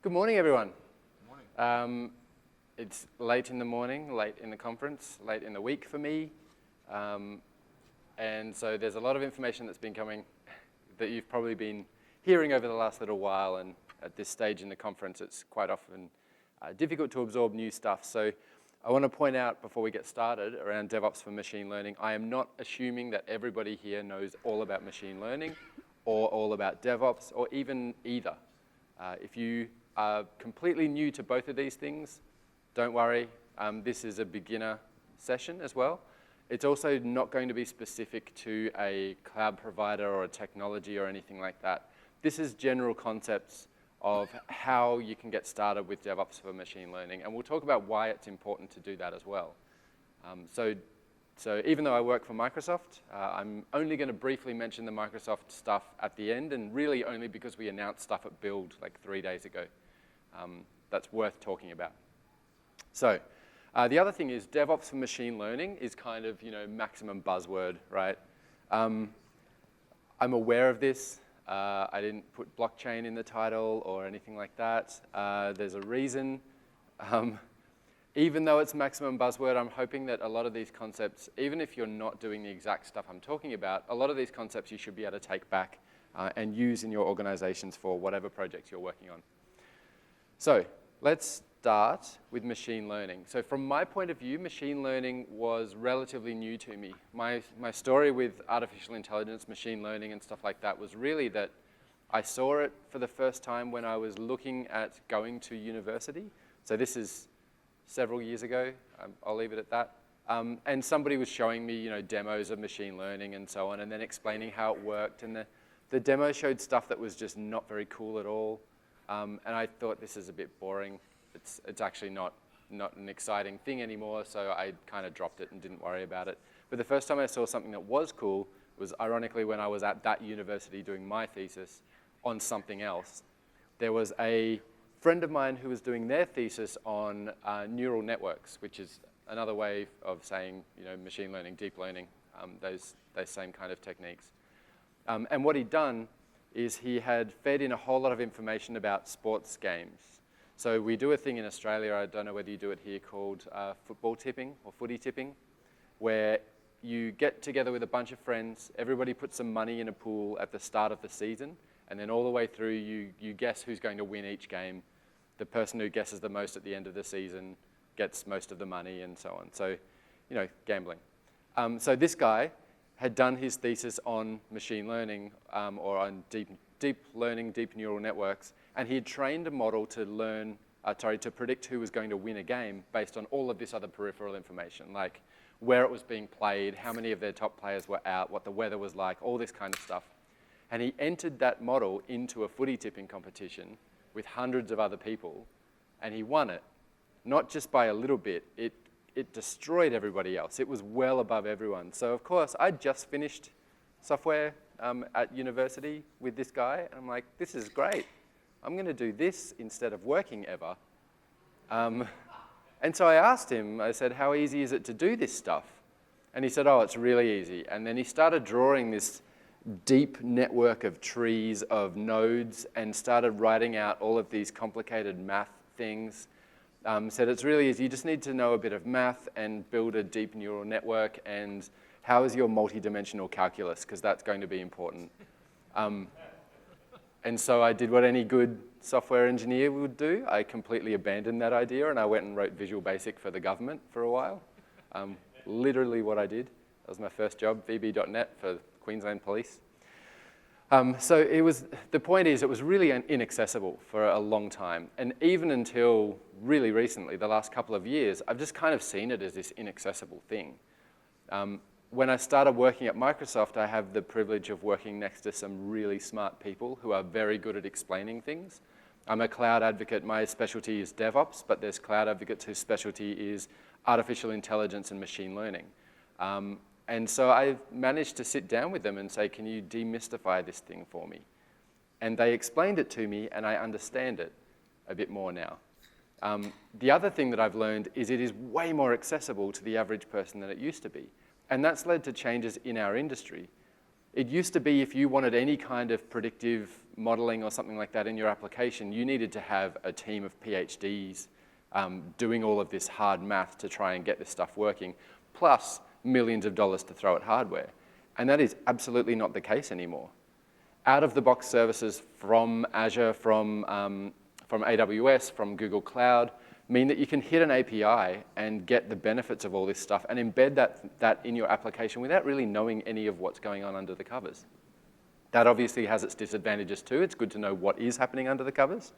Good morning, everyone. Good morning. It's late in the morning, late in the conference, late in the week for me. And so there's a lot of information that's been coming that you've probably been hearing over the last little while. And at this stage in the conference, it's quite often difficult to absorb new stuff. So I want to point out before we get started around DevOps for machine learning, I am not assuming that everybody here knows all about machine learning or all about DevOps or even either. If you are completely new to both of these things, don't worry. This is a beginner session as well. It's also not going to be specific to a cloud provider or a technology or anything like that. This is general concepts of how you can get started with DevOps for machine learning, and we'll talk about why it's important to do that as well. So even though I work for Microsoft, I'm only going to briefly mention the Microsoft stuff at the end, and really only because we announced stuff at Build like 3 days ago. That's worth talking about. So the other thing is DevOps for machine learning is kind of, maximum buzzword, right? I'm aware of this. I didn't put blockchain in the title or anything like that. There's a reason. Even though it's maximum buzzword, I'm hoping that a lot of these concepts, even if you're not doing the exact stuff I'm talking about, a lot of these concepts you should be able to take back and use in your organizations for whatever projects you're working on. So let's start with machine learning. So from my point of view, machine learning was relatively new to me. My story with artificial intelligence, machine learning, and stuff like that was really that I saw it for the first time when I was looking at going to university. So this is several years ago. I'll leave it at that. And somebody was showing me, demos of machine learning and so on, and then explaining how it worked. And the demo showed stuff that was just not very cool at all. And I thought, this is a bit boring. It's actually not an exciting thing anymore, so I kind of dropped it and didn't worry about it. But the first time I saw something that was cool was ironically when I was at that university doing my thesis on something else. There was a friend of mine who was doing their thesis on neural networks, which is another way of saying, machine learning, deep learning, those same kind of techniques. And what he'd done is he had fed in a whole lot of information about sports games. So we do a thing in Australia, I don't know whether you do it here, called football tipping or footy tipping, where you get together with a bunch of friends, everybody puts some money in a pool at the start of the season, and then all the way through you guess who's going to win each game. The person who guesses the most at the end of the season gets most of the money and so on. So, gambling. So this guy had done his thesis on machine learning or on deep learning, deep neural networks, and he had trained a model to to predict who was going to win a game based on all of this other peripheral information, like where it was being played, how many of their top players were out, what the weather was like, all this kind of stuff. And he entered that model into a footy tipping competition with hundreds of other people, and he won it. Not just by a little bit, it destroyed everybody else. It was well above everyone. So of course, I just finished software at university with this guy, and I'm like, this is great. I'm gonna do this instead of working ever. And so I asked him, I said, how easy is it to do this stuff? And he said, oh, it's really easy. And then he started drawing this deep network of trees of nodes and started writing out all of these complicated math things. Said it's really easy. You just need to know a bit of math and build a deep neural network, and how is your multidimensional calculus, because that's going to be important. And so I did what any good software engineer would do. I completely abandoned that idea, and I went and wrote Visual Basic for the government for a while. Literally what I did. That was my first job, VB.net for Queensland Police. So the point is, it was really inaccessible for a long time. And even until really recently, the last couple of years, I've just kind of seen it as this inaccessible thing. When I started working at Microsoft, I have the privilege of working next to some really smart people who are very good at explaining things. I'm a cloud advocate. My specialty is DevOps, but there's cloud advocates whose specialty is artificial intelligence and machine learning. And so I've managed to sit down with them and say, can you demystify this thing for me? And they explained it to me, and I understand it a bit more now. The other thing that I've learned is it is way more accessible to the average person than it used to be. And that's led to changes in our industry. It used to be if you wanted any kind of predictive modeling or something like that in your application, you needed to have a team of PhDs doing all of this hard math to try and get this stuff working, plus millions of dollars to throw at hardware. And that is absolutely not the case anymore. Out-of-the-box services from Azure, from AWS, from Google Cloud, mean that you can hit an API and get the benefits of all this stuff and embed that in your application without really knowing any of what's going on under the covers. That obviously has its disadvantages too. It's good to know what is happening under the covers.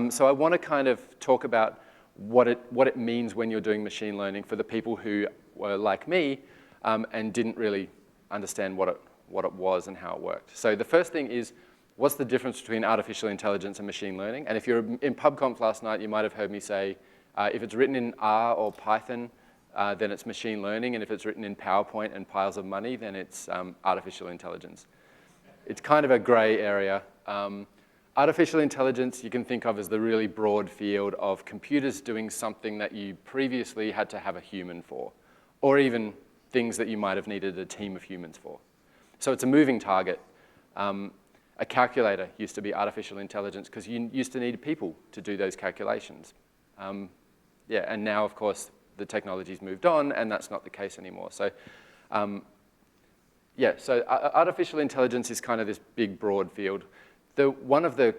So I want to kind of talk about what it means when you're doing machine learning for the people who were like me and didn't really understand what it was and how it worked. So the first thing is, what's the difference between artificial intelligence and machine learning? And if you're in PubConf last night, you might have heard me say, if it's written in R or Python, then it's machine learning. And if it's written in PowerPoint and piles of money, then it's artificial intelligence. It's kind of a gray area. Artificial intelligence you can think of as the really broad field of computers doing something that you previously had to have a human for, or even things that you might have needed a team of humans for. So it's a moving target. A calculator used to be artificial intelligence because you used to need people to do those calculations. Yeah, and now, of course, the technology's moved on, and that's not the case anymore. So, yeah, so artificial intelligence is kind of this big, broad field. One of the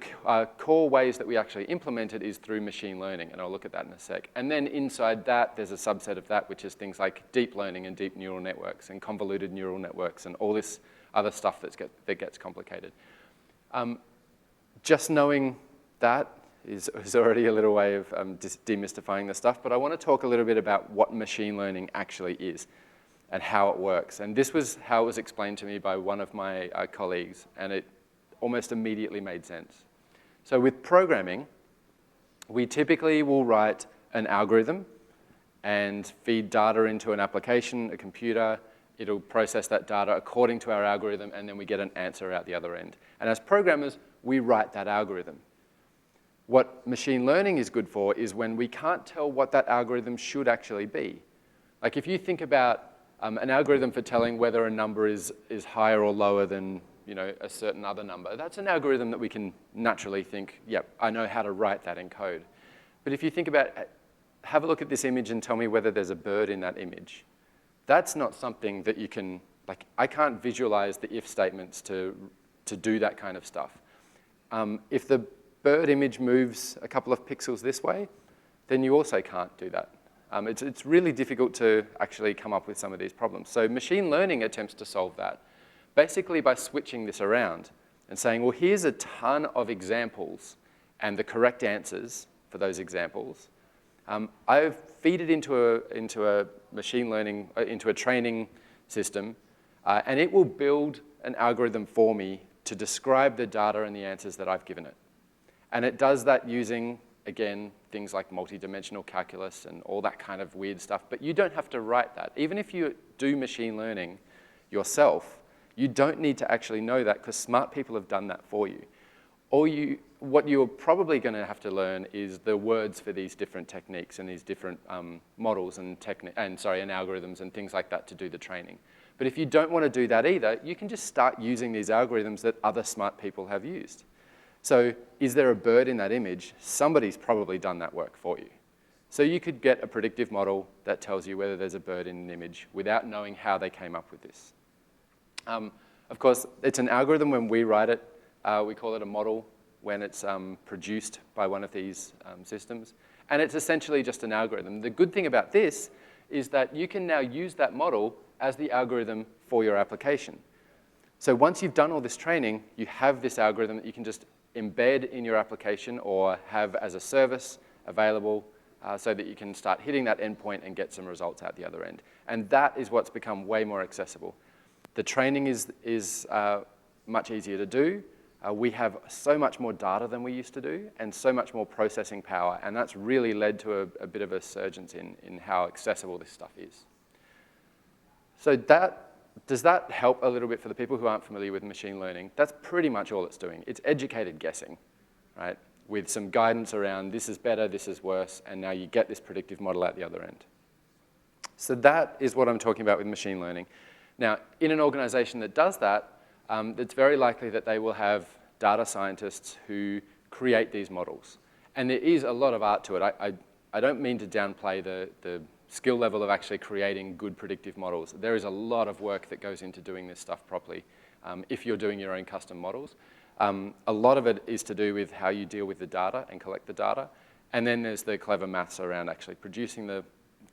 core ways that we actually implement it is through machine learning, and I'll look at that in a sec. And then inside that, there's a subset of that, which is things like deep learning and deep neural networks and convoluted neural networks and all this other stuff that gets complicated. Just knowing that is already a little way of demystifying the stuff, but I want to talk a little bit about what machine learning actually is and how it works. And this was how it was explained to me by one of my colleagues, and it almost immediately made sense. So with programming, we typically will write an algorithm and feed data into an application, a computer. It'll process that data according to our algorithm, and then we get an answer out the other end. And as programmers, we write that algorithm. What machine learning is good for is when we can't tell what that algorithm should actually be. Like if you think about an algorithm for telling whether a number is higher or lower than a certain other number, that's an algorithm that we can naturally think, yep, I know how to write that in code. But if you think about, have a look at this image and tell me whether there's a bird in that image. That's not something that you can, like, I can't visualize the if statements to do that kind of stuff. If the bird image moves a couple of pixels this way, then you also can't do that. It's really difficult to actually come up with some of these problems. So machine learning attempts to solve that, basically by switching this around and saying, well, here's a ton of examples and the correct answers for those examples. I've feed it into a machine learning, into a training system, and it will build an algorithm for me to describe the data and the answers that I've given it. And it does that using, again, things like multidimensional calculus and all that kind of weird stuff, but you don't have to write that. Even if you do machine learning yourself, you don't need to actually know that because smart people have done that for you. What you're probably going to have to learn is the words for these different techniques and these different models and algorithms and things like that to do the training. But if you don't want to do that either, you can just start using these algorithms that other smart people have used. So is there a bird in that image? Somebody's probably done that work for you. So you could get a predictive model that tells you whether there's a bird in an image without knowing how they came up with this. Of course, it's an algorithm when we write it. We call it a model when it's produced by one of these systems. And it's essentially just an algorithm. The good thing about this is that you can now use that model as the algorithm for your application. So once you've done all this training, you have this algorithm that you can just embed in your application or have as a service available so that you can start hitting that endpoint and get some results out the other end. And that is what's become way more accessible. The training is much easier to do. We have so much more data than we used to do and so much more processing power, and that's really led to a bit of a surge in how accessible this stuff is. So does that help a little bit for the people who aren't familiar with machine learning? That's pretty much all it's doing. It's educated guessing, right? With some guidance around this is better, this is worse, and now you get this predictive model at the other end. So that is what I'm talking about with machine learning. Now, in an organization that does that, it's very likely that they will have data scientists who create these models. And there is a lot of art to it. I don't mean to downplay the skill level of actually creating good predictive models. There is a lot of work that goes into doing this stuff properly if you're doing your own custom models. A lot of it is to do with how you deal with the data and collect the data. And then there's the clever maths around actually producing the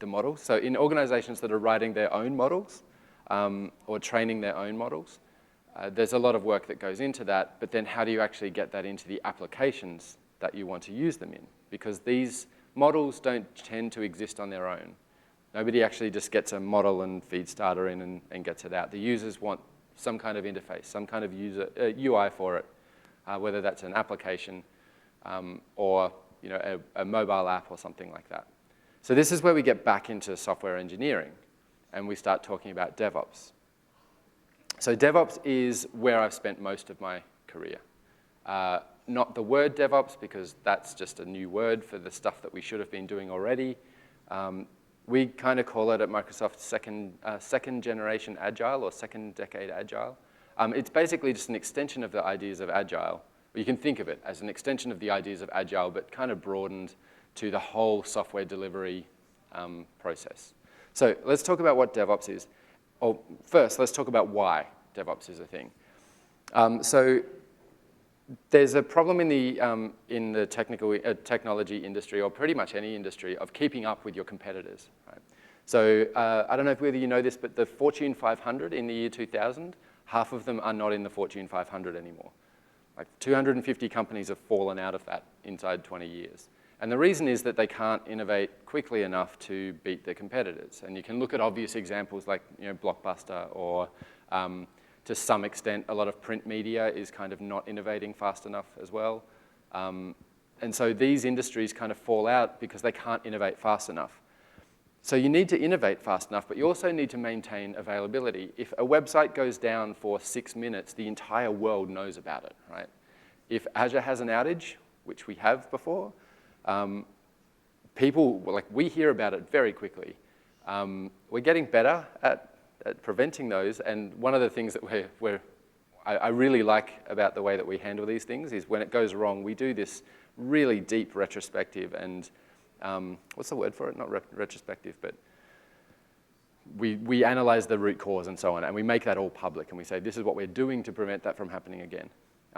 models. So in organizations that are writing their own models or training their own models, there's a lot of work that goes into that. But then how do you actually get that into the applications that you want to use them in? Because these models don't tend to exist on their own. Nobody actually just gets a model and feeds data in and gets it out. The users want some kind of interface, some kind of user UI for it, whether that's an application or a mobile app or something like that. So this is where we get back into software engineering, and we start talking about DevOps. So DevOps is where I've spent most of my career. Not the word DevOps, because that's just a new word for the stuff that we should have been doing already. We kind of call it at Microsoft second generation agile or second decade agile. It's basically just an extension of the ideas of agile. You can think of it as an extension of the ideas of agile, but kind of broadened to the whole software delivery process. So let's talk about what DevOps is. Or first, let's talk about why DevOps is a thing. So there's a problem in the technology industry, or pretty much any industry, of keeping up with your competitors. Right? So I don't know whether you know this, but the Fortune 500 in the year 2000, half of them are not in the Fortune 500 anymore. Like 250 companies have fallen out of that inside 20 years. And the reason is that they can't innovate quickly enough to beat their competitors. And you can look at obvious examples like Blockbuster, or to some extent, a lot of print media is kind of not innovating fast enough as well. And so these industries kind of fall out because they can't innovate fast enough. So you need to innovate fast enough, but you also need to maintain availability. If a website goes down for 6 minutes, the entire world knows about it, right? If Azure has an outage, which we have before, we hear about it very quickly. We're getting better at preventing those, and one of the things that I really like about the way that we handle these things is when it goes wrong, we do this really deep retrospective and what's the word for it? Not retrospective, but we analyze the root cause and so on, and we make that all public, and we say this is what we're doing to prevent that from happening again,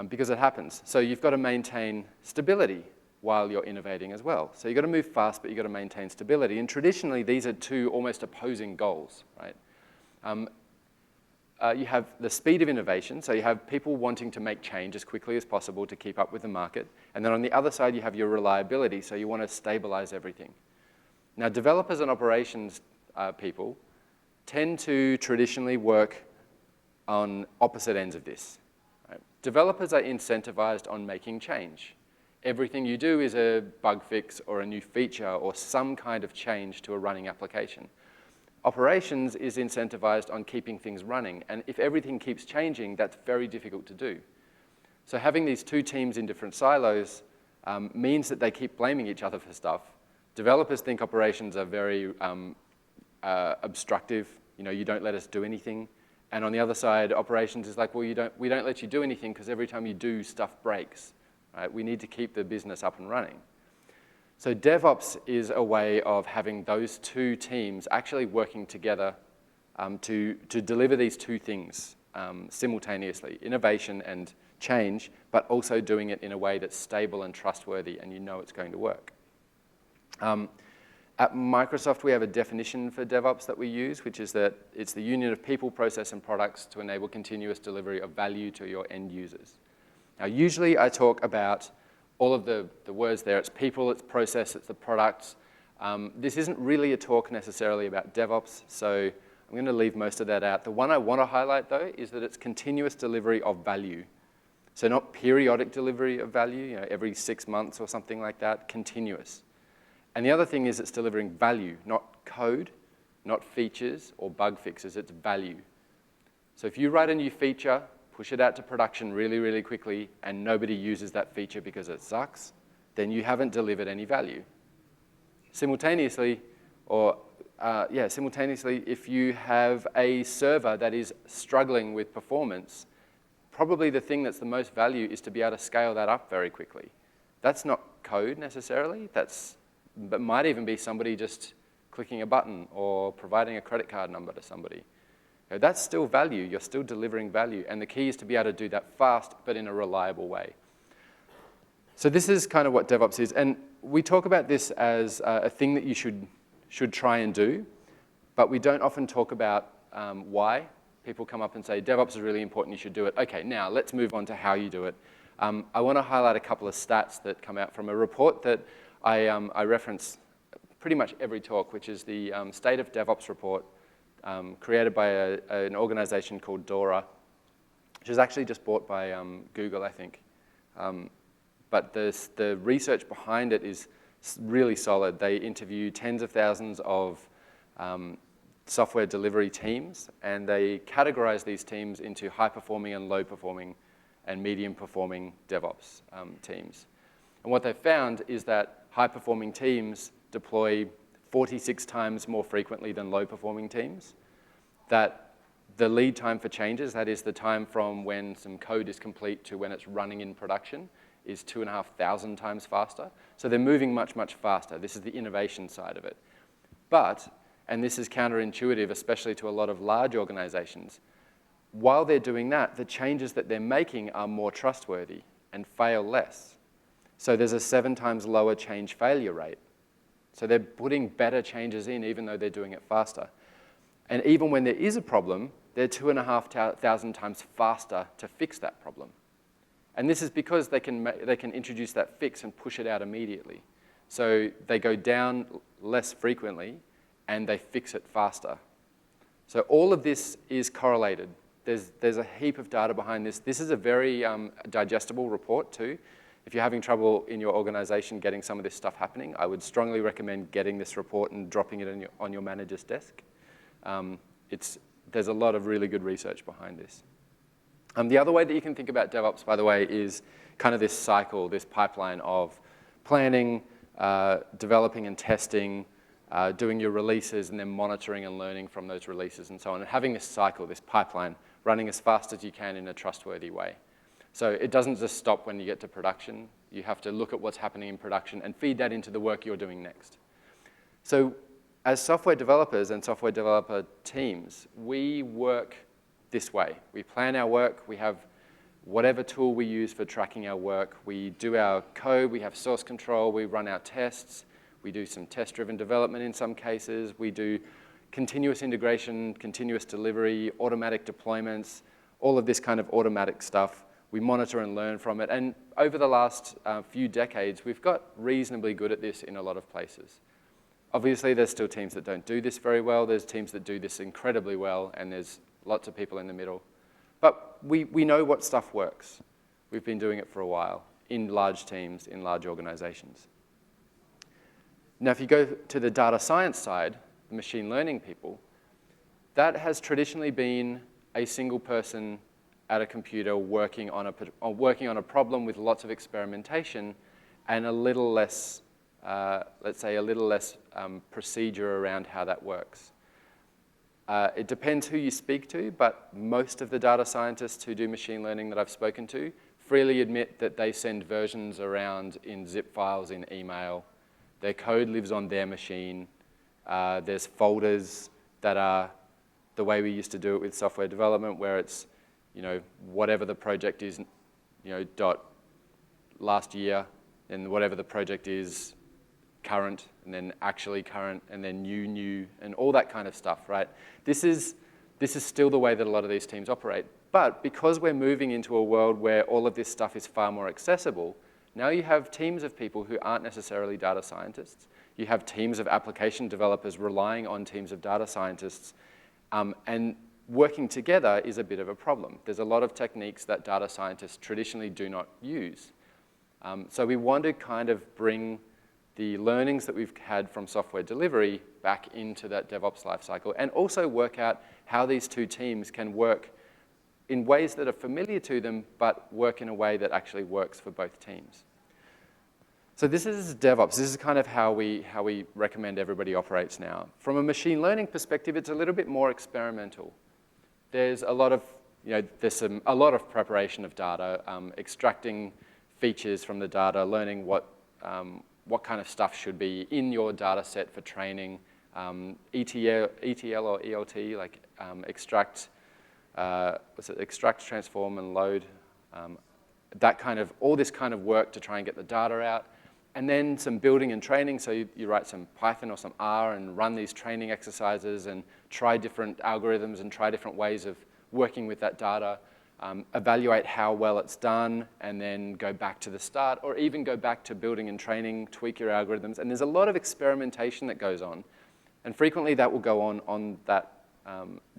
because it happens. So you've got to maintain stability while you're innovating as well. So you've got to move fast, but you've got to maintain stability. And traditionally, these are two almost opposing goals, right? You have the speed of innovation, so you have people wanting to make change as quickly as possible to keep up with the market. And then on the other side, you have your reliability, so you want to stabilize everything. Now, developers and operations people tend to traditionally work on opposite ends of this. Right? Developers are incentivized on making change. Everything you do is a bug fix or a new feature or some kind of change to a running application. Operations is incentivized on keeping things running. And if everything keeps changing, that's very difficult to do. So having these two teams in different silos means that they keep blaming each other for stuff. Developers think operations are very obstructive. You don't let us do anything. And on the other side, operations is like, well, we don't let you do anything because every time you do, stuff breaks. Right? We need to keep the business up and running. So DevOps is a way of having those two teams actually working together to deliver these two things simultaneously, innovation and change, but also doing it in a way that's stable and trustworthy and you know it's going to work. At Microsoft, we have a definition for DevOps that we use, which is that it's the union of people, process, and products to enable continuous delivery of value to your end users. Now, usually I talk about all of the words there. It's people, it's process, it's the products. This isn't really a talk necessarily about DevOps, so I'm going to leave most of that out. The one I want to highlight, though, is that it's continuous delivery of value. So not periodic delivery of value, every 6 months or something like that, continuous. And the other thing is it's delivering value, not code, not features or bug fixes, it's value. So if you write a new feature, push it out to production really, really quickly, and nobody uses that feature because it sucks, then you haven't delivered any value. Simultaneously, if you have a server that is struggling with performance probably the thing that's the most value is to be able to scale that up very quickly. That's not code necessarily, but might even be somebody just clicking a button or providing a credit card number to somebody. That's still value, you're still delivering value, and the key is to be able to do that fast, but in a reliable way. So this is kind of what DevOps is, and we talk about this as a thing that you should try and do, but we don't often talk about why. People come up and say, DevOps is really important, you should do it. Okay, now let's move on to how you do it. I want to highlight a couple of stats that come out from a report that I reference pretty much every talk, which is the State of DevOps report created by an organization called DORA, which is actually just bought by Google, I think. But the research behind it is really solid. They interview tens of thousands of software delivery teams, and they categorize these teams into high-performing and low-performing and medium-performing DevOps teams. And what they found is that high-performing teams deploy 46 times more frequently than low-performing teams, that the lead time for changes, that is the time from when some code is complete to when it's running in production, is 2,500 times faster. So they're moving much, much faster. This is the innovation side of it. But, and this is counterintuitive, especially to a lot of large organizations, while they're doing that, the changes that they're making are more trustworthy and fail less. So there's a 7 times lower change failure rate. So they're putting better changes in even though they're doing it faster. And even when there is a problem, they're 2,500 times faster to fix that problem. And this is because they can introduce that fix and push it out immediately. So they go down less frequently and they fix it faster. So all of this is correlated. There's a heap of data behind this. This is a very digestible report too. If you're having trouble in your organization getting some of this stuff happening, I would strongly recommend getting this report and dropping it on your manager's desk. There's a lot of really good research behind this. The other way that you can think about DevOps, by the way, is kind of this cycle, this pipeline of planning, developing and testing, doing your releases, and then monitoring and learning from those releases and so on, and having this cycle, this pipeline, running as fast as you can in a trustworthy way. So it doesn't just stop when you get to production. You have to look at what's happening in production and feed that into the work you're doing next. So as software developers and software developer teams, we work this way. We plan our work. We have whatever tool we use for tracking our work. We do our code. We have source control. We run our tests. We do some test-driven development in some cases. We do continuous integration, continuous delivery, automatic deployments, all of this kind of automatic stuff. We monitor and learn from it. And over the last few decades, we've got reasonably good at this in a lot of places. Obviously, there's still teams that don't do this very well. There's teams that do this incredibly well, and there's lots of people in the middle. But we know what stuff works. We've been doing it for a while in large teams, in large organizations. Now, if you go to the data science side, the machine learning people, that has traditionally been a single person at a computer working on a problem with lots of experimentation and a little less, let's say, a little less procedure around how that works. It depends who you speak to, but most of the data scientists who do machine learning that I've spoken to freely admit that they send versions around in zip files in email. Their code lives on their machine. There's folders that are the way we used to do it with software development, where it's, whatever the project is, dot last year, and whatever the project is current, and then actually current, and then new, and all that kind of stuff, right? This is still the way that a lot of these teams operate. But because we're moving into a world where all of this stuff is far more accessible, now you have teams of people who aren't necessarily data scientists. You have teams of application developers relying on teams of data scientists, and working together is a bit of a problem. There's a lot of techniques that data scientists traditionally do not use. So we want to kind of bring the learnings that we've had from software delivery back into that DevOps lifecycle, and also work out how these two teams can work in ways that are familiar to them, but work in a way that actually works for both teams. So this is DevOps. This is kind of how we recommend everybody operates now. From a machine learning perspective, it's a little bit more experimental. There's a lot of there's a lot of preparation of data, extracting features from the data, learning what kind of stuff should be in your data set for training, ETL or ELT, like extract, extract, transform, and load, all this kind of work to try and get the data out. And then some building and training, so you write some Python or some R and run these training exercises and try different algorithms and try different ways of working with that data, evaluate how well it's done, and then go back to the start, or even go back to building and training, tweak your algorithms. And there's a lot of experimentation that goes on. And frequently that will go on that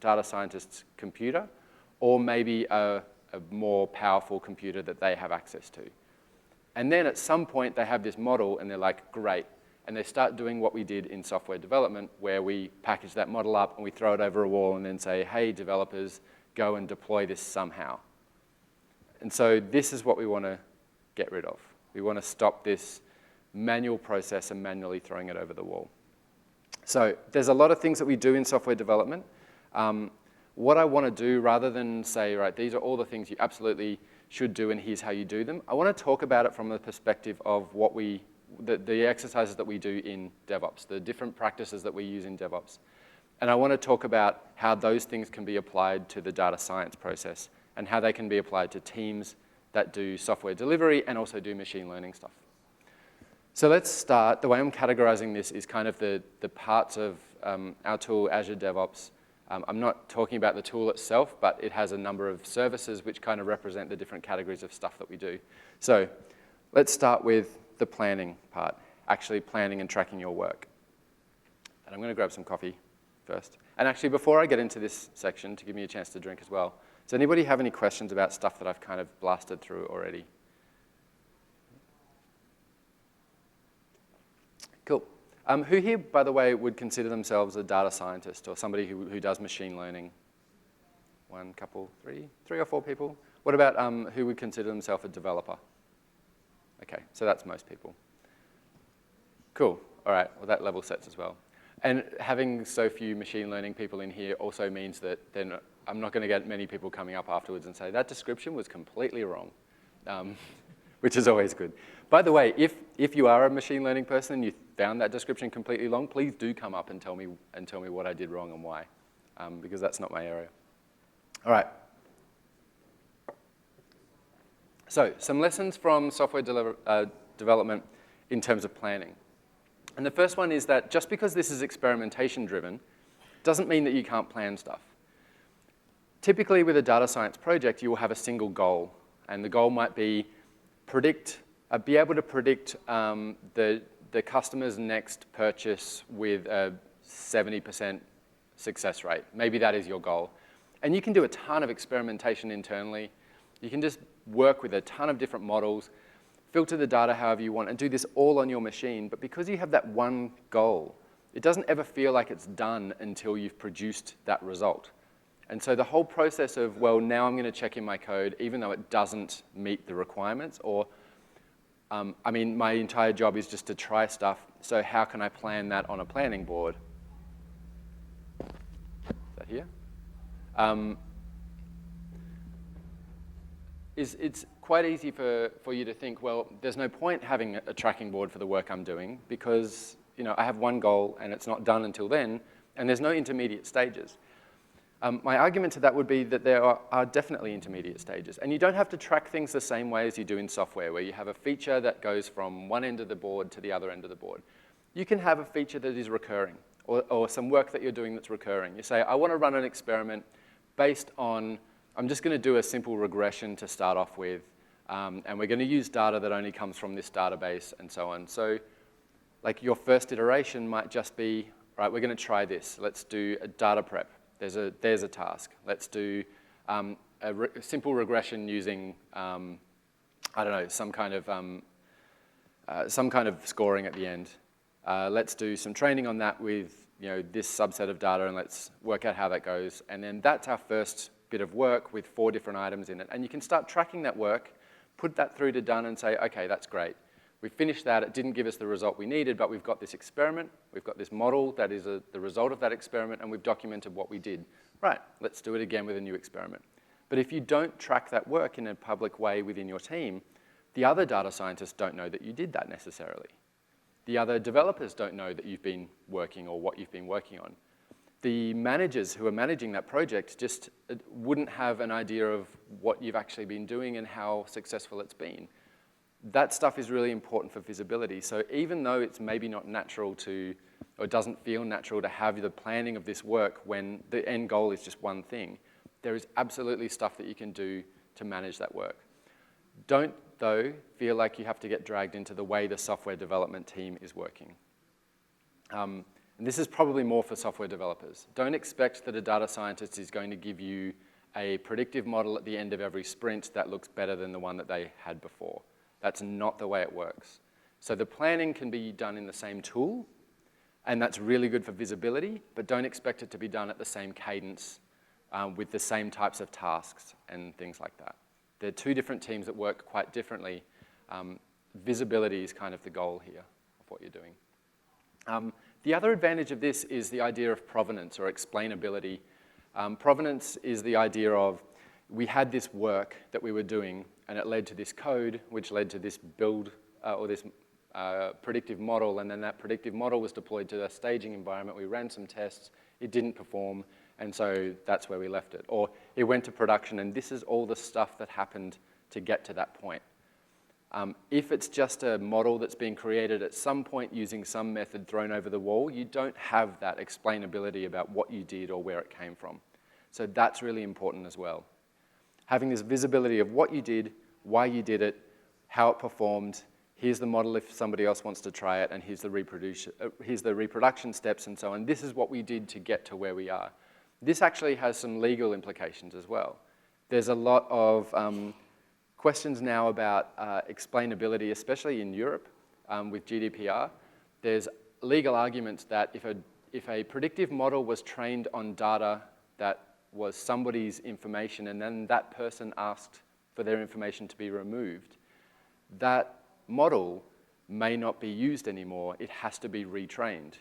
data scientist's computer, or maybe a more powerful computer that they have access to. And then at some point they have this model and they're like, great. And they start doing what we did in software development, where we package that model up and we throw it over a wall and then say, hey, developers, go and deploy this somehow. And so this is what we want to get rid of. We want to stop this manual process and manually throwing it over the wall. So there's a lot of things that we do in software development. What I want to do, rather than say, right, these are all the things you absolutely should do and here's how you do them, I want to talk about it from the perspective of the exercises that we do in DevOps, the different practices that we use in DevOps. And I want to talk about how those things can be applied to the data science process and how they can be applied to teams that do software delivery and also do machine learning stuff. So let's start. The way I'm categorizing this is kind of the parts of our tool, Azure DevOps. I'm not talking about the tool itself, but it has a number of services which kind of represent the different categories of stuff that we do. So let's start with the planning part, actually planning and tracking your work. And I'm going to grab some coffee first. And actually, before I get into this section, to give me a chance to drink as well, does anybody have any questions about stuff that I've kind of blasted through already? Cool. Who here, by the way, would consider themselves a data scientist or somebody who does machine learning? One, couple, three or four people? What about who would consider themselves a developer? Okay, so that's most people. Cool. All right, well, that level sets as well. And having so few machine learning people in here also means that then I'm not going to get many people coming up afterwards and say, that description was completely wrong, which is always good. By the way, if you are a machine learning person and you found that description completely wrong, please do come up and tell me what I did wrong and why, because that's not my area. All right. So some lessons from software development in terms of planning. And the first one is that just because this is experimentation driven doesn't mean that you can't plan stuff. Typically with a data science project, you will have a single goal. And the goal might be be able to predict the customer's next purchase with a 70% success rate. Maybe that is your goal. And you can do a ton of experimentation internally. You can just work with a ton of different models, filter the data however you want, and do this all on your machine. But because you have that one goal, it doesn't ever feel like it's done until you've produced that result. And so the whole process of, well, now I'm going to check in my code, even though it doesn't meet the requirements, or I mean, my entire job is just to try stuff, so how can I plan that on a planning board? Is that here? It's quite easy for you to think, well, there's no point having a tracking board for the work I'm doing because I have one goal and it's not done until then, and there's no intermediate stages. My argument to that would be that there are definitely intermediate stages. And you don't have to track things the same way as you do in software, where you have a feature that goes from one end of the board to the other end of the board. You can have a feature that is recurring, or some work that you're doing that's recurring. You say, I want to run an experiment based on, I'm just going to do a simple regression to start off with, and we're going to use data that only comes from this database, and so on. So like your first iteration might just be, right, we're going to try this. Let's do a data prep. There's a task. Let's do a simple regression using, I don't know, some kind of scoring at the end. Let's do some training on that with this subset of data, and let's work out how that goes. And then that's our first bit of work with 4 different items in it. And you can start tracking that work, put that through to done, and say, okay, that's great. We finished that. It didn't give us the result we needed, but we've got this experiment. We've got this model that is the result of that experiment, and we've documented what we did. Right, let's do it again with a new experiment. But if you don't track that work in a public way within your team, the other data scientists don't know that you did that necessarily. The other developers don't know that you've been working or what you've been working on. The managers who are managing that project just wouldn't have an idea of what you've actually been doing and how successful it's been. That stuff is really important for visibility. So even though it's maybe not natural to, or doesn't feel natural to have the planning of this work when the end goal is just one thing, there is absolutely stuff that you can do to manage that work. Don't, though, feel like you have to get dragged into the way the software development team is working. And this is probably more for software developers. Don't expect that a data scientist is going to give you a predictive model at the end of every sprint that looks better than the one that they had before. That's not the way it works. So the planning can be done in the same tool, and that's really good for visibility, but don't expect it to be done at the same cadence with the same types of tasks and things like that. They're two different teams that work quite differently. Visibility is kind of the goal here of what you're doing. The other advantage of this is the idea of provenance or explainability. Provenance is the idea of, we had this work that we were doing, and it led to this code, which led to this build or this predictive model, and then that predictive model was deployed to a staging environment. We ran some tests, it didn't perform, and so that's where we left it. Or it went to production, and this is all the stuff that happened to get to that point. If it's just a model that's being created at some point using some method thrown over the wall, you don't have that explainability about what you did or where it came from. So that's really important as well. Having this visibility of what you did, why you did it, how it performed, here's the model if somebody else wants to try it, and here's the reproduction steps and so on. This is what we did to get to where we are. This actually has some legal implications as well. There's a lot of questions now about explainability, especially in Europe with GDPR. There's legal arguments that if a predictive model was trained on data that was somebody's information and then that person asked for their information to be removed, that model may not be used anymore. It has to be retrained.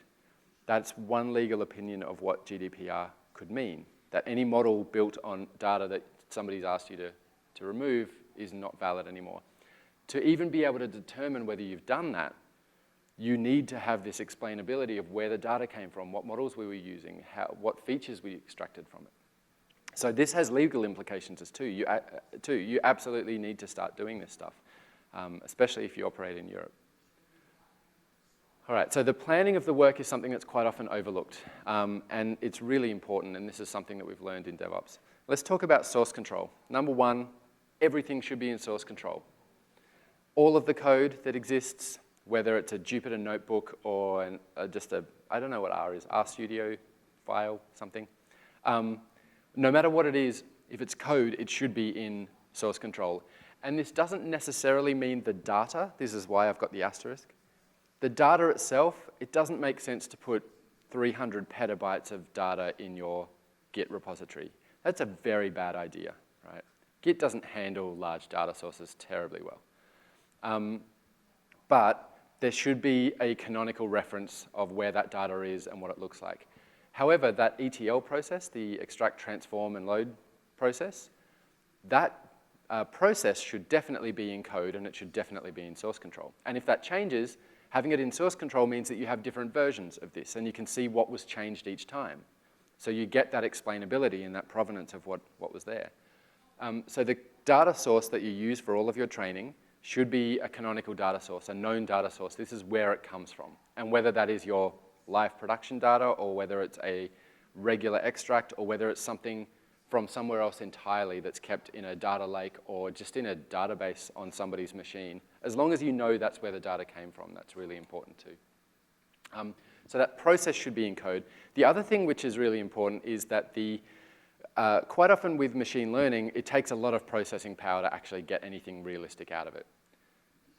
That's one legal opinion of what GDPR could mean, that any model built on data that somebody's asked you to remove is not valid anymore. To even be able to determine whether you've done that, you need to have this explainability of where the data came from, what models we were using, what features we extracted from it. So this has legal implications as too. You absolutely need to start doing this stuff, especially if you operate in Europe. All right, so the planning of the work is something that's quite often overlooked, and it's really important, and this is something that we've learned in DevOps. Let's talk about source control. Number one, everything should be in source control. All of the code that exists, whether it's a Jupyter notebook or I don't know what R is, RStudio file, something. No matter what it is, if it's code, it should be in source control. And this doesn't necessarily mean the data. This is why I've got the asterisk. The data itself, it doesn't make sense to put 300 petabytes of data in your Git repository. That's a very bad idea, right? Git doesn't handle large data sources terribly well. But there should be a canonical reference of where that data is and what it looks like. However, that ETL process, the extract, transform, and load process, that process should definitely be in code, and it should definitely be in source control. And if that changes, having it in source control means that you have different versions of this, and you can see what was changed each time. So you get that explainability and that provenance of what was there. So the data source that you use for all of your training should be a canonical data source, a known data source. This is where it comes from. And whether that is your live production data, or whether it's a regular extract, or whether it's something from somewhere else entirely that's kept in a data lake or just in a database on somebody's machine, as long as you know that's where the data came from, that's really important too. So that process should be in code. The other thing which is really important is that quite often with machine learning, it takes a lot of processing power to actually get anything realistic out of it.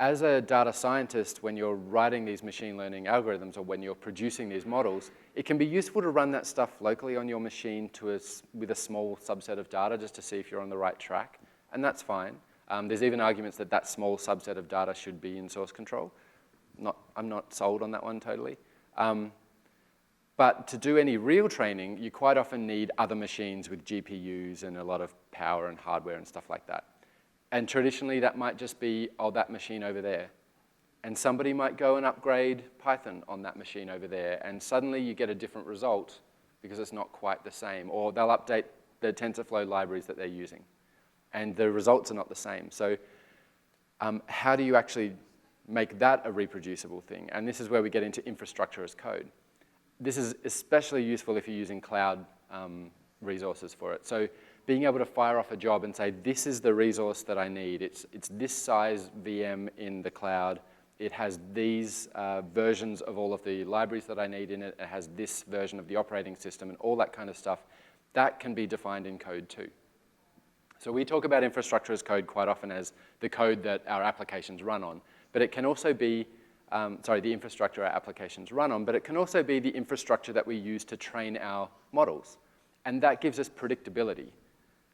As a data scientist, when you're writing these machine learning algorithms or when you're producing these models, it can be useful to run that stuff locally on your machine with a small subset of data just to see if you're on the right track, and that's fine. There's even arguments that that small subset of data should be in source control. I'm not sold on that one totally. But to do any real training, you quite often need other machines with GPUs and a lot of power and hardware and stuff like that. And traditionally, that might just be, oh, that machine over there. And somebody might go and upgrade Python on that machine over there, and suddenly you get a different result because it's not quite the same. Or they'll update the TensorFlow libraries that they're using, and the results are not the same. So how do you actually make that a reproducible thing? And this is where we get into infrastructure as code. This is especially useful if you're using cloud resources for it. So being able to fire off a job and say, this is the resource that I need. It's this size VM in the cloud. It has these versions of all of the libraries that I need in it. It has this version of the operating system and all that kind of stuff. That can be defined in code too. So we talk about infrastructure as code quite often as the code that our applications run on. But it can also be the infrastructure our applications run on, but it can also be the infrastructure that we use to train our models. And that gives us predictability.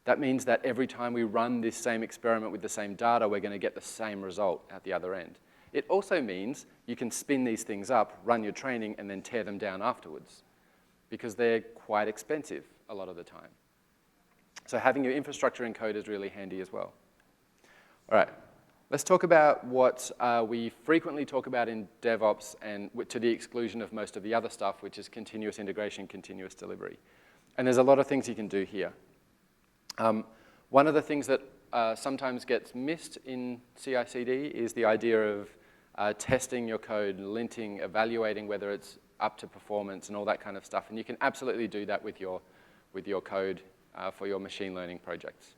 That means that every time we run this same experiment with the same data, we're going to get the same result at the other end. It also means you can spin these things up, run your training, and then tear them down afterwards, because they're quite expensive a lot of the time. So having your infrastructure in code is really handy as well. All right. Let's talk about what we frequently talk about in DevOps and to the exclusion of most of the other stuff, which is continuous integration, continuous delivery. And there's a lot of things you can do here. One of the things that sometimes gets missed in CI/CD is the idea of testing your code, linting, evaluating whether it's up to performance and all that kind of stuff. And you can absolutely do that with your code for your machine learning projects.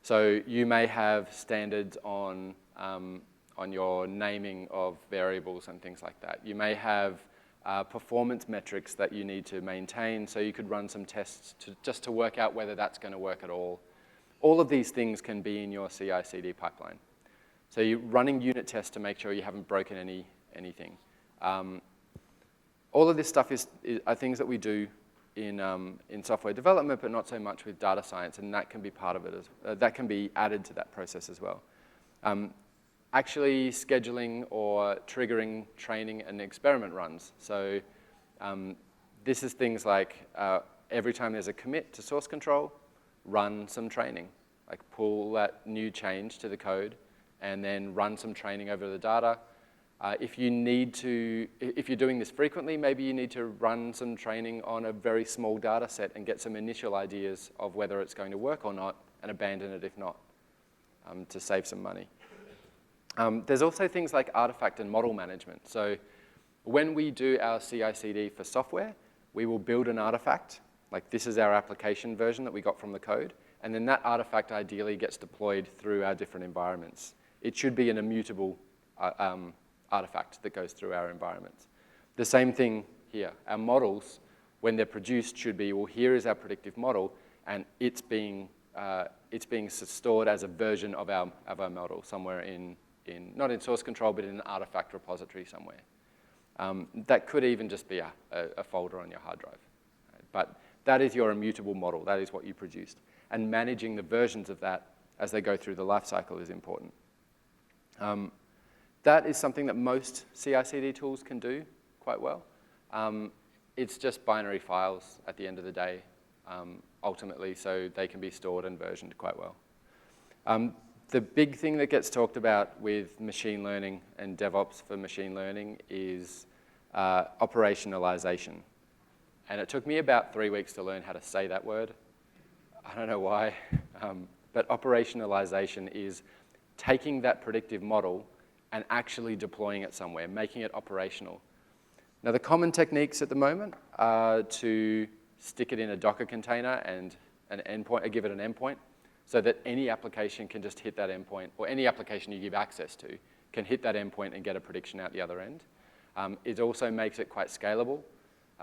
So you may have standards on your naming of variables and things like that. You may have performance metrics that you need to maintain, so you could run some tests just to work out whether that's going to work at all. All of these things can be in your CI/CD pipeline. So you're running unit tests to make sure you haven't broken anything. All of this stuff are things that we do in software development, but not so much with data science, and that can be part of it. That can be added to that process as well. Actually scheduling or triggering training and experiment runs. So this is things like every time there's a commit to source control, run some training. Like pull that new change to the code and then run some training over the data. If you're doing this frequently, maybe you need to run some training on a very small data set and get some initial ideas of whether it's going to work or not and abandon it if not, to save some money. There's also things like artifact and model management. So when we do our CI/CD for software, we will build an artifact. Like this is our application version that we got from the code. And then that artifact ideally gets deployed through our different environments. It should be an immutable artifact that goes through our environments. The same thing here. Our models, when they're produced, should be, well, here is our predictive model, and it's being stored as a version of our model somewhere not in source control, but in an artifact repository somewhere. That could even just be a folder on your hard drive. But that is your immutable model. That is what you produced. And managing the versions of that as they go through the life cycle is important. That is something that most CI/CD tools can do quite well. It's just binary files at the end of the day, ultimately, so they can be stored and versioned quite well. The big thing that gets talked about with machine learning and DevOps for machine learning is operationalization. And it took me about 3 weeks to learn how to say that word. I don't know why, but operationalization is taking that predictive model and actually deploying it somewhere, making it operational. Now, the common techniques at the moment are to stick it in a Docker container and give it an endpoint so that any application can just hit that endpoint, or any application you give access to can hit that endpoint and get a prediction out the other end. It also makes it quite scalable.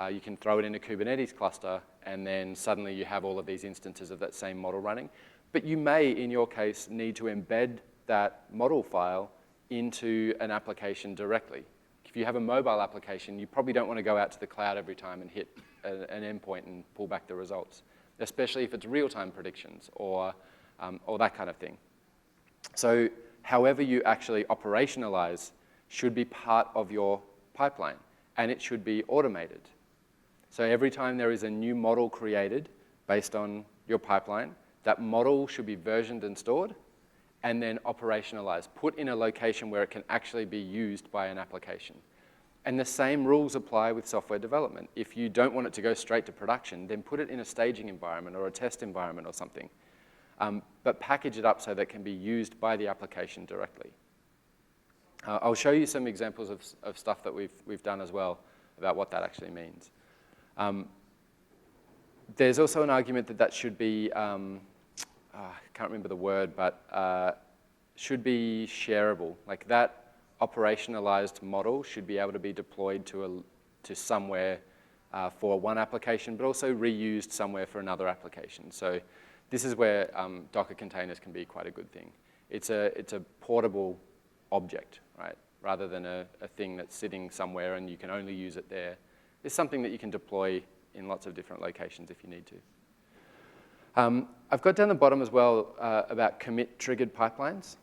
You can throw it in a Kubernetes cluster, and then suddenly you have all of these instances of that same model running. But you may, in your case, need to embed that model file into an application directly. If you have a mobile application, you probably don't want to go out to the cloud every time and hit an endpoint and pull back the results, especially if it's real-time predictions or that kind of thing. So however you actually operationalize should be part of your pipeline, and it should be automated. So every time there is a new model created based on your pipeline, that model should be versioned and stored, and then operationalized, put in a location where it can actually be used by an application. And the same rules apply with software development. If you don't want it to go straight to production, then put it in a staging environment or a test environment or something. But package it up so that it can be used by the application directly. I'll show you some examples of stuff that we've done as well about what that actually means. There's also an argument that that should be, I can't remember the word, but should be shareable. Like that operationalized model should be able to be deployed to somewhere for one application, but also reused somewhere for another application. So this is where Docker containers can be quite a good thing. It's a portable object, right? Rather than a thing that's sitting somewhere and you can only use it there. It's something that you can deploy in lots of different locations if you need to. I've got down the bottom as well about commit-triggered pipelines.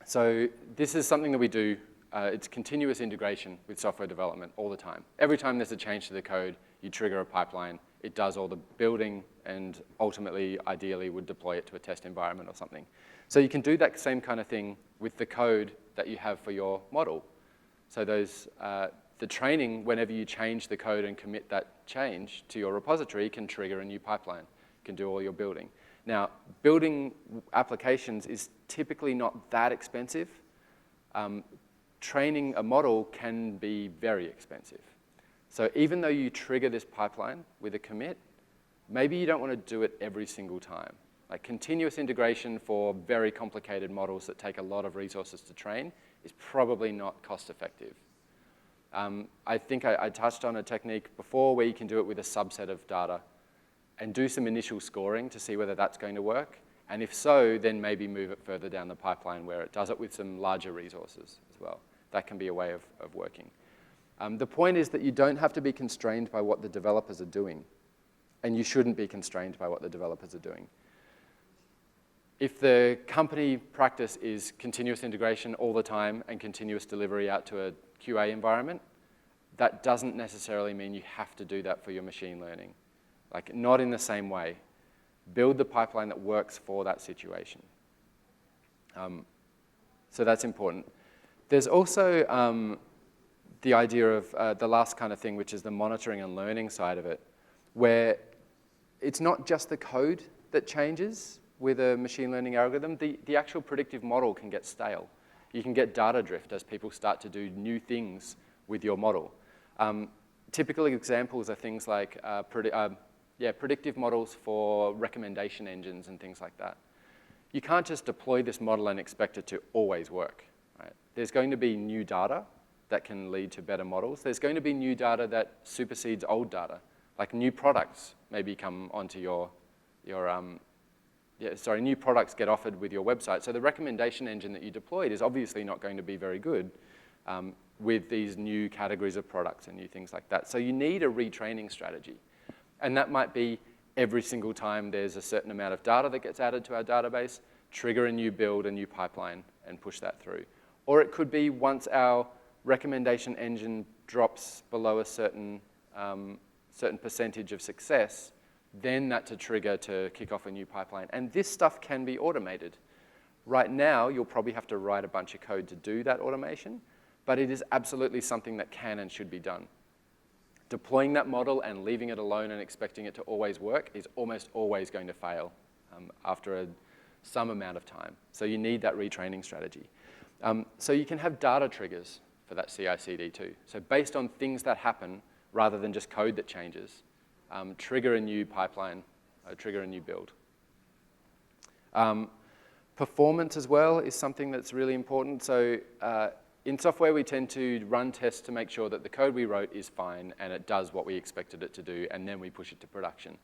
So this is something that we do. It's continuous integration with software development all the time. Every time there's a change to the code, you trigger a pipeline. It does all the building and ultimately, ideally, would deploy it to a test environment or something. So you can do that same kind of thing with the code that you have for your model. So the training, whenever you change the code and commit that change to your repository, can trigger a new pipeline, can do all your building. Now, building applications is typically not that expensive. Training a model can be very expensive. So even though you trigger this pipeline with a commit, maybe you don't want to do it every single time. Like continuous integration for very complicated models that take a lot of resources to train is probably not cost effective. I think I touched on a technique before where you can do it with a subset of data and do some initial scoring to see whether that's going to work. And if so, then maybe move it further down the pipeline where it does it with some larger resources as well. That can be a way of working. The point is that you don't have to be constrained by what the developers are doing. And you shouldn't be constrained by what the developers are doing. If the company practice is continuous integration all the time and continuous delivery out to a QA environment, that doesn't necessarily mean you have to do that for your machine learning. Like, not in the same way. Build the pipeline that works for that situation. So that's important. There's also the idea of the last kind of thing, which is the monitoring and learning side of it, where it's not just the code that changes with a machine learning algorithm. The actual predictive model can get stale. You can get data drift as people start to do new things with your model. Typical examples are things like predictive models for recommendation engines and things like that. You can't just deploy this model and expect it to always work. Right? There's going to be new data that can lead to better models. There's going to be new data that supersedes old data. Like new products maybe come onto new products get offered with your website. So the recommendation engine that you deployed is obviously not going to be very good with these new categories of products and new things like that. So you need a retraining strategy. And that might be every single time there's a certain amount of data that gets added to our database, trigger a new build, a new pipeline, and push that through. Or it could be once our recommendation engine drops below a certain percentage of success, then that's a trigger to kick off a new pipeline. And this stuff can be automated. Right now, you'll probably have to write a bunch of code to do that automation, but it is absolutely something that can and should be done. Deploying that model and leaving it alone and expecting it to always work is almost always going to fail after some amount of time. So you need that retraining strategy. So you can have data triggers for that CI/CD too. So based on things that happen, rather than just code that changes, trigger a new pipeline, trigger a new build. Performance as well is something that's really important. So in software, we tend to run tests to make sure that the code we wrote is fine and it does what we expected it to do, and then we push it to production.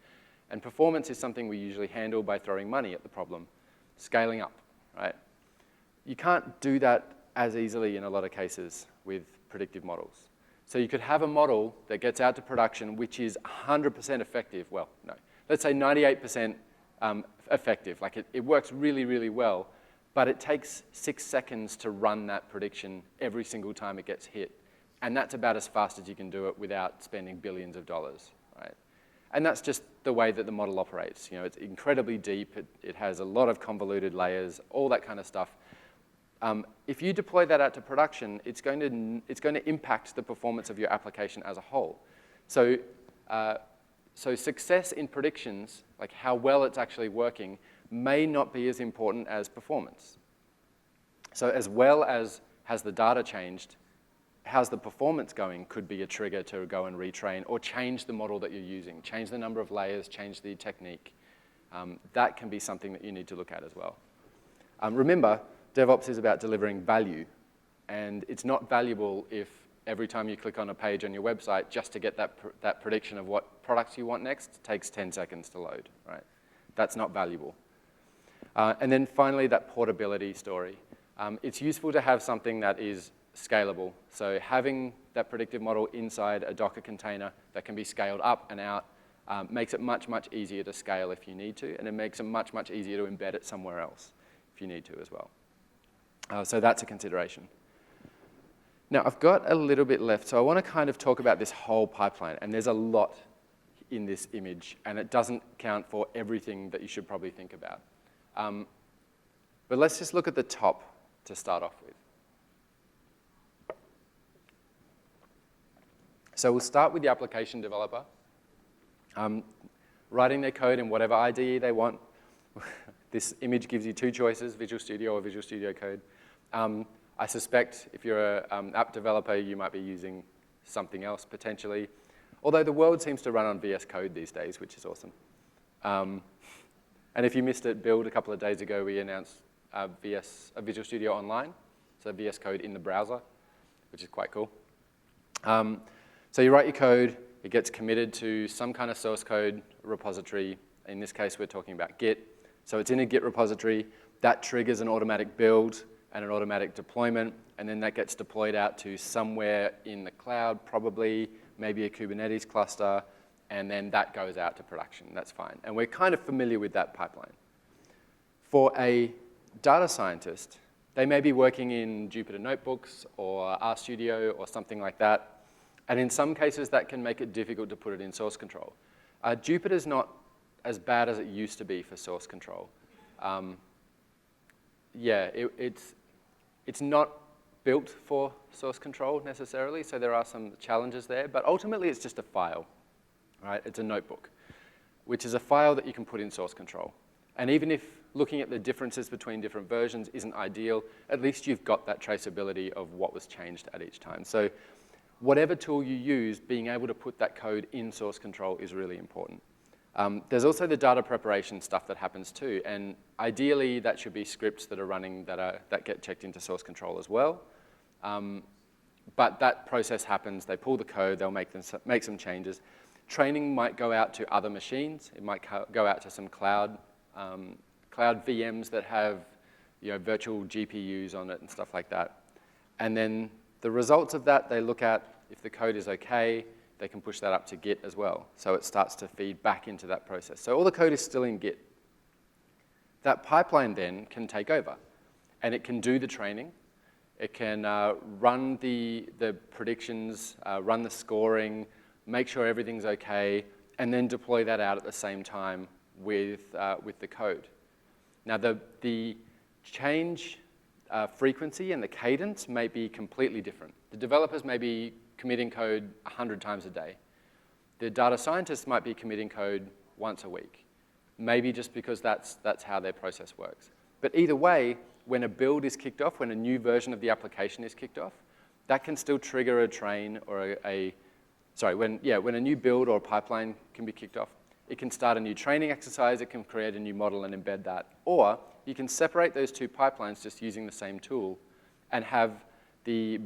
And performance is something we usually handle by throwing money at the problem, scaling up, right? You can't do that as easily in a lot of cases with predictive models. So you could have a model that gets out to production which is 100% effective. Well, no, let's say 98% effective. Like it works really, really well, but it takes 6 seconds to run that prediction every single time it gets hit. And that's about as fast as you can do it without spending billions of dollars, right? And that's just the way that the model operates. It's incredibly deep. It has a lot of convoluted layers, all that kind of stuff. If you deploy that out to production, it's going to impact the performance of your application as a whole. So success in predictions, like how well it's actually working, may not be as important as performance. So as well as has the data changed, how's the performance going could be a trigger to go and retrain or change the model that you're using, change the number of layers, change the technique. That can be something that you need to look at as well. Remember, DevOps is about delivering value, and it's not valuable if every time you click on a page on your website just to get that prediction of what products you want next takes 10 seconds to load, right? That's not valuable. And then finally, that portability story. It's useful to have something that is scalable. So having that predictive model inside a Docker container that can be scaled up and out makes it much, much easier to scale if you need to, and it makes it much, much easier to embed it somewhere else if you need to as well. So that's a consideration. Now, I've got a little bit left, so I want to kind of talk about this whole pipeline, and there's a lot in this image, and it doesn't count for everything that you should probably think about. But let's just look at the top to start off with. So we'll start with the application developer, writing their code in whatever IDE they want. This image gives you two choices, Visual Studio or Visual Studio Code. I suspect if you're an app developer, you might be using something else potentially, although the world seems to run on VS Code these days, which is awesome. And if you missed it, Build a couple of days ago, we announced Visual Studio Online, so VS Code in the browser, which is quite cool. So you write your code, it gets committed to some kind of source code repository. In this case, we're talking about Git. So it's in a Git repository. That triggers an automatic build and an automatic deployment, and then that gets deployed out to somewhere in the cloud, probably, maybe a Kubernetes cluster, and then that goes out to production. That's fine. And we're kind of familiar with that pipeline. For a data scientist, they may be working in Jupyter Notebooks or RStudio or something like that. And in some cases, that can make it difficult to put it in source control. Jupyter's not as bad as it used to be for source control. It's not built for source control necessarily, so there are some challenges there. But ultimately, it's just a file, right? It's a notebook, which is a file that you can put in source control. And even if looking at the differences between different versions isn't ideal, at least you've got that traceability of what was changed at each time. So whatever tool you use, being able to put that code in source control is really important. There's also the data preparation stuff that happens too, and ideally that should be scripts that are running that get checked into source control as well. But that process happens, they pull the code, they'll make some changes. Training might go out to other machines, it might go out to some cloud VMs that have virtual GPUs on it and stuff like that. And then the results of that, they look at if the code is okay, they can push that up to Git as well. So it starts to feed back into that process. So all the code is still in Git. That pipeline then can take over, and it can do the training. It can run the predictions, run the scoring, make sure everything's okay, and then deploy that out at the same time with the code. Now the change frequency and the cadence may be completely different. The developers may be committing code 100 times a day. The data scientists might be committing code once a week, maybe just because that's how their process works. But either way, when a build is kicked off, when a new version of the application is kicked off, that can still trigger a train or when a new build or a pipeline can be kicked off, it can start a new training exercise, it can create a new model and embed that. Or you can separate those two pipelines just using the same tool and have the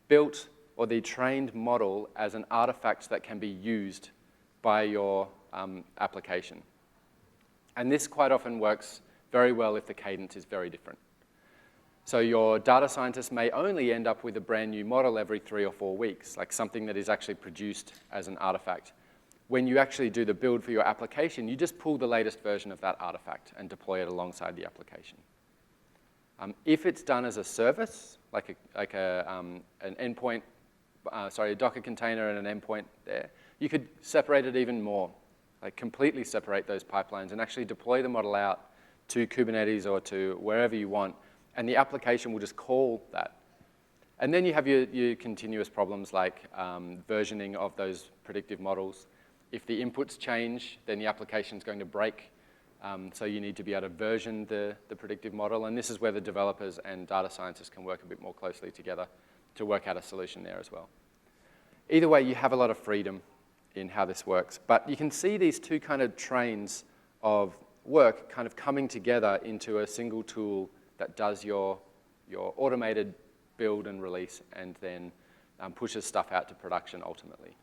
built or the trained model as an artifact that can be used by your application. And this quite often works very well if the cadence is very different. So your data scientist may only end up with a brand new model every 3 or 4 weeks, like something that is actually produced as an artifact. When you actually do the build for your application, you just pull the latest version of that artifact and deploy it alongside the application. If it's done as a service, like an endpoint a Docker container and an endpoint there. You could separate it even more, like completely separate those pipelines and actually deploy the model out to Kubernetes or to wherever you want, and the application will just call that. And then you have your continuous problems like versioning of those predictive models. If the inputs change, then the application's going to break. So you need to be able to version the predictive model. And this is where the developers and data scientists can work a bit more closely together to work out a solution there as well. Either way, you have a lot of freedom in how this works. But you can see these two kind of trains of work kind of coming together into a single tool that does your automated build and release and then pushes stuff out to production ultimately.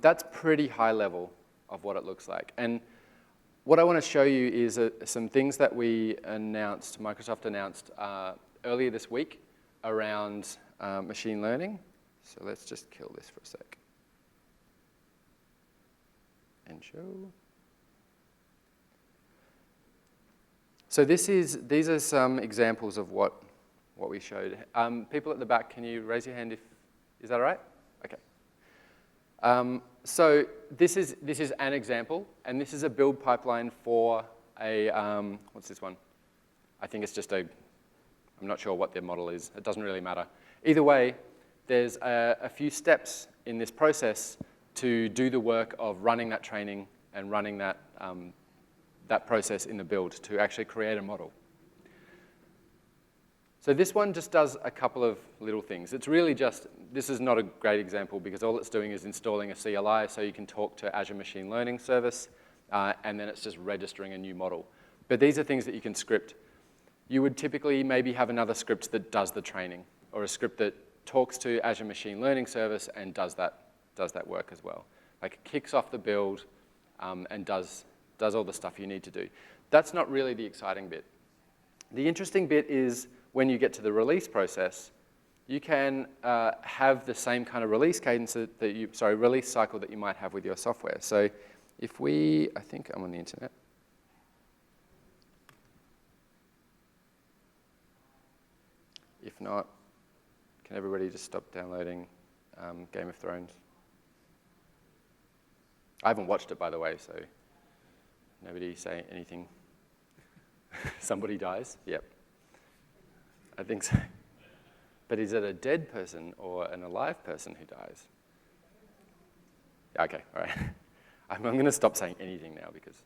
That's pretty high level of what it looks like. And what I want to show you is some things that Microsoft announced earlier this week around machine learning. So let's just kill this for a sec. And show. So these are some examples of what we showed. People at the back, can you raise your hand is that all right? Okay. So this is an example, and this is a build pipeline for a, what's this one? I think it's just I'm not sure what their model is. It doesn't really matter. Either way, there's a few steps in this process to do the work of running that training and running that, that process in the build to actually create a model. So this one just does a couple of little things. It's really just, this is not a great example because all it's doing is installing a CLI so you can talk to Azure Machine Learning Service, and then it's just registering a new model. But these are things that you can script. You would typically maybe have another script that does the training, or a script that talks to Azure Machine Learning Service and does that work as well. Like kicks off the build and does all the stuff you need to do. That's not really the exciting bit. The interesting bit is when you get to the release process, you can have the same kind of release cadence release cycle that you might have with your software. So if I think I'm on the internet. If not, can everybody just stop downloading Game of Thrones? I haven't watched it, by the way, so nobody say anything. Somebody dies? Yep. I think so. But is it a dead person or an alive person who dies? Okay, all right. I'm going to stop saying anything now because,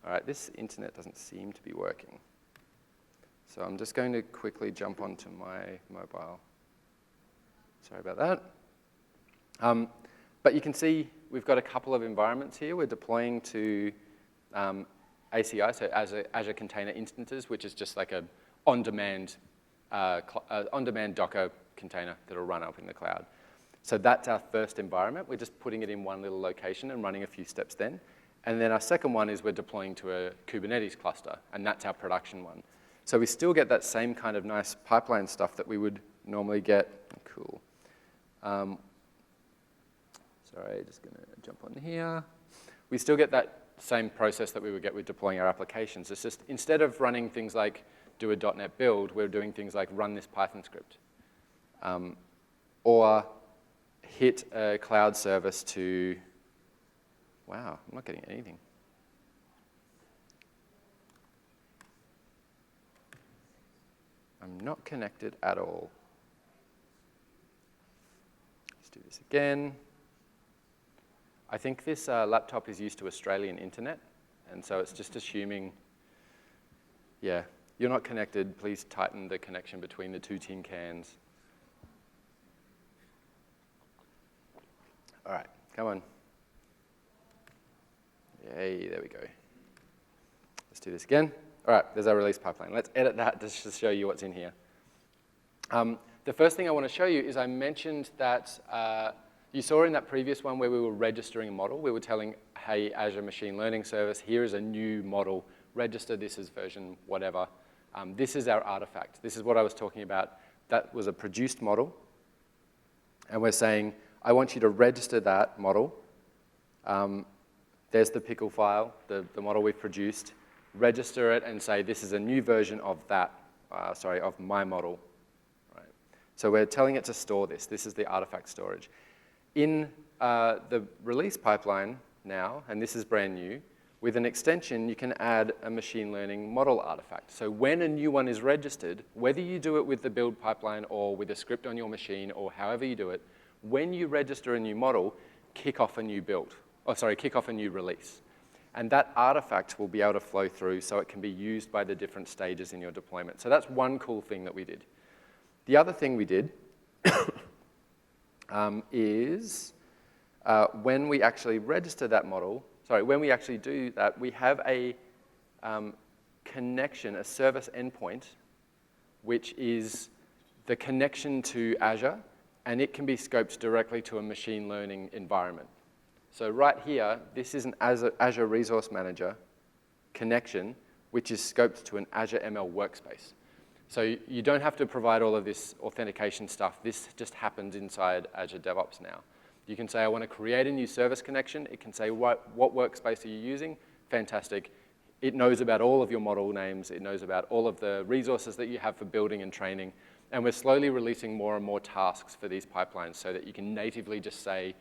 all right, this internet doesn't seem to be working. So I'm just going to quickly jump onto my mobile. Sorry about that. But you can see we've got a couple of environments here. We're deploying to ACI, so Azure Container Instances, which is just like a on-demand Docker container that will run up in the cloud. So that's our first environment. We're just putting it in one little location and running a few steps then. And then our second one is we're deploying to a Kubernetes cluster, and that's our production one. So we still get that same kind of nice pipeline stuff that we would normally get. Cool. Sorry, just going to jump on here. We still get that same process that we would get with deploying our applications. It's just instead of running things like do a .NET build, we're doing things like run this Python script. Or hit a cloud service to, wow, I'm not getting anything. I'm not connected at all. Let's do this again. I think this laptop is used to Australian internet, and so it's just assuming, yeah, you're not connected. Please tighten the connection between the two tin cans. All right, come on. Yay, there we go. Let's do this again. All right, there's our release pipeline. Let's edit that just to show you what's in here. The first thing I want to show you is I mentioned that you saw in that previous one where we were registering a model. We were telling, hey, Azure Machine Learning Service, here is a new model. Register this as version whatever. This is our artifact. This is what I was talking about. That was a produced model. And we're saying, I want you to register that model. There's the pickle file, the model we've produced. Register it and say, this is a new version of that, of my model. Right. So we're telling it to store this. This is the artifact storage. In the release pipeline now, and this is brand new, with an extension, you can add a machine learning model artifact. So when a new one is registered, whether you do it with the build pipeline or with a script on your machine or however you do it, when you register a new model, kick off a new build. Kick off a new release. And that artifact will be able to flow through so it can be used by the different stages in your deployment. So that's one cool thing that we did. The other thing we did is when we actually register that model, when we actually do that, we have a connection, a service endpoint, which is the connection to Azure, and it can be scoped directly to a machine learning environment. So right here, this is an Azure Resource Manager connection, which is scoped to an Azure ML workspace. So you don't have to provide all of this authentication stuff. This just happens inside Azure DevOps now. You can say, I want to create a new service connection. It can say, what workspace are you using? Fantastic. It knows about all of your model names. It knows about all of the resources that you have for building and training. And we're slowly releasing more and more tasks for these pipelines so that you can natively just say,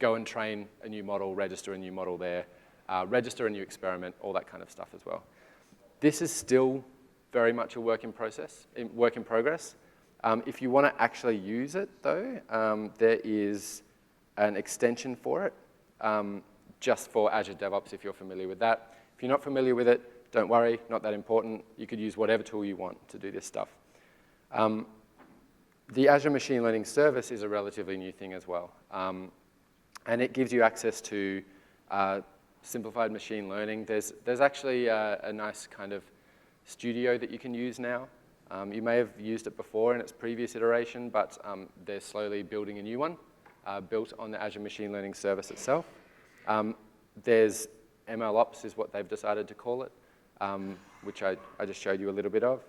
go and train a new model, register a new model there, register a new experiment, all that kind of stuff as well. This is still very much a work in progress. If you want to actually use it, though, there is an extension for it, just for Azure DevOps, if you're familiar with that. If you're not familiar with it, don't worry, not that important. You could use whatever tool you want to do this stuff. The Azure Machine Learning Service is a relatively new thing as well. And it gives you access to simplified machine learning. There's actually a nice kind of studio that you can use now. You may have used it before in its previous iteration, but they're slowly building a new one built on the Azure Machine Learning Service itself. There's MLOps is what they've decided to call it, which I just showed you a little bit of.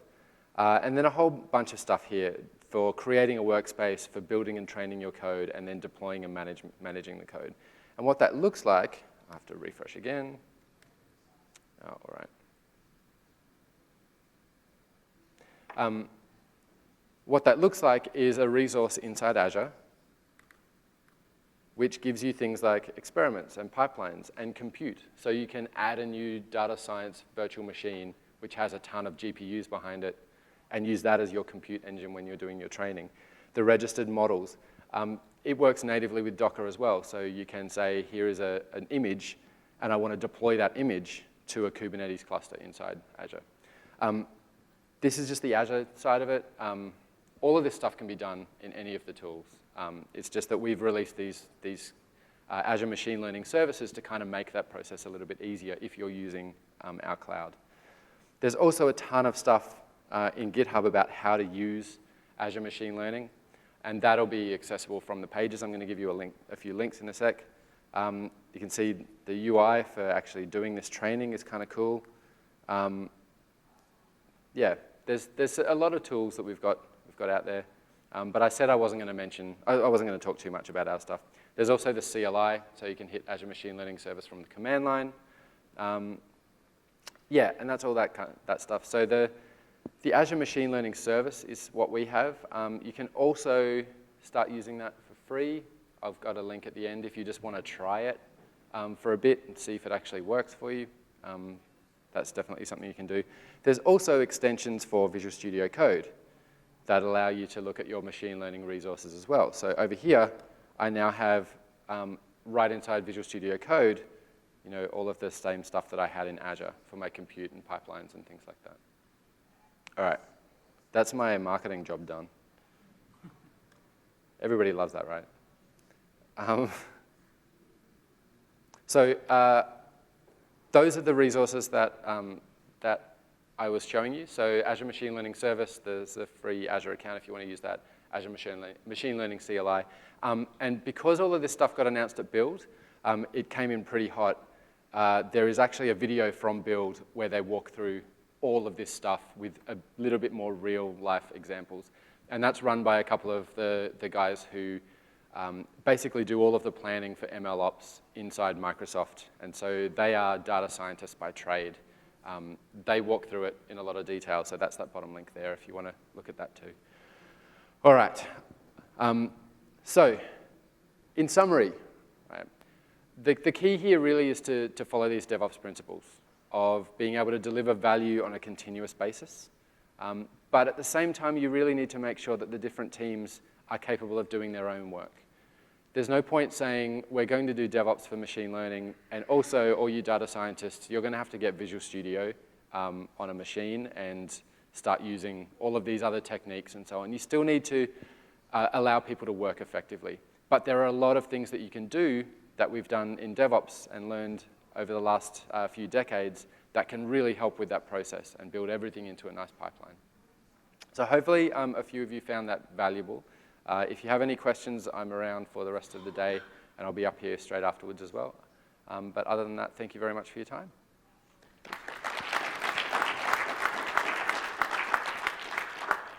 And then a whole bunch of stuff here for creating a workspace, for building and training your code, and then deploying and managing the code. And what that looks like, I have to refresh again. Oh, all right. What that looks like is a resource inside Azure, which gives you things like experiments and pipelines and compute. So you can add a new data science virtual machine, which has a ton of GPUs behind it, and use that as your compute engine when you're doing your training. The registered models, it works natively with Docker as well. So you can say, here is an image, and I want to deploy that image to a Kubernetes cluster inside Azure. This is just the Azure side of it. All of this stuff can be done in any of the tools. It's just that we've released these Azure machine learning services to kind of make that process a little bit easier if you're using our cloud. There's also a ton of stuff in GitHub about how to use Azure Machine Learning, and that'll be accessible from the pages. I'm going to give you a few links in a sec. You can see the UI for actually doing this training is kind of cool. Yeah, there's a lot of tools that we've got out there, but I said I wasn't going to talk too much about our stuff. There's also the CLI, so you can hit Azure Machine Learning Service from the command line. Yeah, and that's all that stuff. So the Azure Machine Learning Service is what we have. You can also start using that for free. I've got a link at the end if you just want to try it for a bit and see if it actually works for you. That's definitely something you can do. There's also extensions for Visual Studio Code that allow you to look at your machine learning resources as well. So over here, I now have, right inside Visual Studio Code, all of the same stuff that I had in Azure for my compute and pipelines and things like that. All right, that's my marketing job done. Everybody loves that, right? Those are the resources that I was showing you. So Azure Machine Learning Service, there's a free Azure account if you want to use that, Azure Machine Learning CLI. And because all of this stuff got announced at Build, it came in pretty hot. There is actually a video from Build where they walk through all of this stuff with a little bit more real-life examples. And that's run by a couple of the guys who basically do all of the planning for MLOps inside Microsoft. And so they are data scientists by trade. They walk through it in a lot of detail, so that's that bottom link there if you want to look at that too. All right. So, in summary, right, the key here really is to follow these DevOps principles of being able to deliver value on a continuous basis. But at the same time, you really need to make sure that the different teams are capable of doing their own work. There's no point saying, we're going to do DevOps for machine learning, and also, all you data scientists, you're going to have to get Visual Studio on a machine and start using all of these other techniques and so on. You still need to allow people to work effectively. But there are a lot of things that you can do that we've done in DevOps and learned over the last few decades that can really help with that process and build everything into a nice pipeline. So hopefully a few of you found that valuable. If you have any questions, I'm around for the rest of the day, and I'll be up here straight afterwards as well. But other than that, thank you very much for your time.